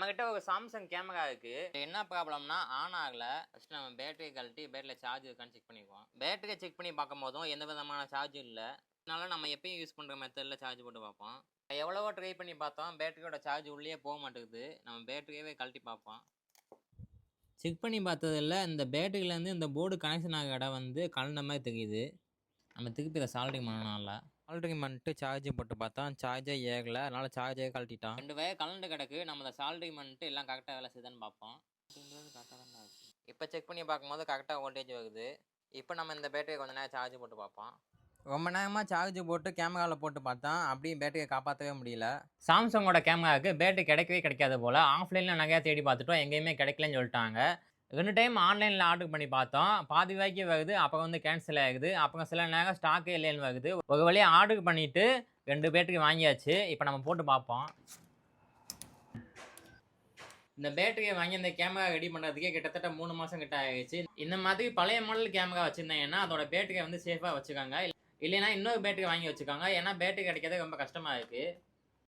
நம்மகிட்ட ஒரு Samsung camera இருக்கு. என்ன ப்ராப்ளம்னா ஆன் ஆகல. ஃபர்ஸ்ட் நம்ம பேட்டரி கழட்டி பேட்டரியில் சார்ஜ் இருக்கான்னு செக் பண்ணிக்குவோம். பேட்டரியை செக் பண்ணி பார்க்கும் போதும் எந்த விதமான சார்ஜும் இல்லை. அதனால நம்ம எப்பயும் யூஸ் பண்ணுற மெத்தடில் சார்ஜ் போட்டு பார்ப்போம். எவ்வளவோ ட்ரை பண்ணி பார்த்தோம், பேட்டரியோட சார்ஜ் உள்ளே போக மாட்டேங்குது. நம்ம பேட்டரியவே கழட்டி பார்ப்போம். செக் பண்ணி பார்த்ததில்ல இந்த பேட்டரியிலேருந்து இந்த போர்டு கனெக்ஷன் ஆகிற இடம் வந்து கலந்த மாதிரி தெரியுது. நம்ம திருப்பி இதை சால்டிங் பண்ணணும்ல. சால்டிங் பண்ணிட்டு சார்ஜ் போட்டு பார்த்தா சார்ஜே ஏறல. அதனால சார்ஜே கழட்டிட்டோம். 2 வயர் கலந்து கிடக்கு. நம்ம அதை சால்டிங் பண்ணிட்டு எல்லாம் கரெக்டாக வேலை செய்யுதான்னு பார்ப்போம். கரெக்டாக தான் இருக்குது. இப்போ செக் பண்ணி பார்க்கும்போது கரெக்டாக வோல்டேஜ் வருது. இப்போ நம்ம இந்த பேட்டரியை கொஞ்ச நேரம் சார்ஜ் போட்டு பார்ப்போம். ரொம்ப நேரமாக சார்ஜ் போட்டு கேமராவில் போட்டு பார்த்தா அப்படியே பேட்டரியை காப்பாற்றவே முடியல. சாம்சங்கோட கேமராவுக்கு பேட்டரி கிடைக்கவே கிடைக்காது போல். ஆஃப்லைனில் நிறையா தேடி பார்த்துட்டோம், எங்கேயுமே கிடைக்கலன்னு சொல்லிட்டாங்க. 2 டைம் ஆன்லைனில் ஆர்டர் பண்ணி பார்த்தோம். பாதி ரூபாய்க்கு வருது, அப்புறம் வந்து கேன்சல் ஆகுது. அப்புறம் சில நேரம் ஸ்டாக்கே இல்லைன்னு வருது. ஒரு வழியாக ஆர்டர் பண்ணிவிட்டு 2 பேட்டரி வாங்கியாச்சு. இப்போ நம்ம போட்டு பார்ப்போம். இந்த பேட்டரியை வாங்கி இந்த கேமரா ரெடி பண்ணுறதுக்கே கிட்டத்தட்ட 3 மாதம் கிட்ட ஆகிடுச்சு. இந்த மாதிரி பழைய மாடல் கேமரா வச்சுருந்தீங்கன்னா அதோட பேட்டரியை வந்து சேஃபாக வச்சுக்கோங்க. இல்லைன்னா இன்னொரு பேட்டரி வாங்கி வச்சுக்கோங்க. ஏன்னா பேட்டரி கிடைக்கிறது ரொம்ப கஷ்டமாக இருக்குது.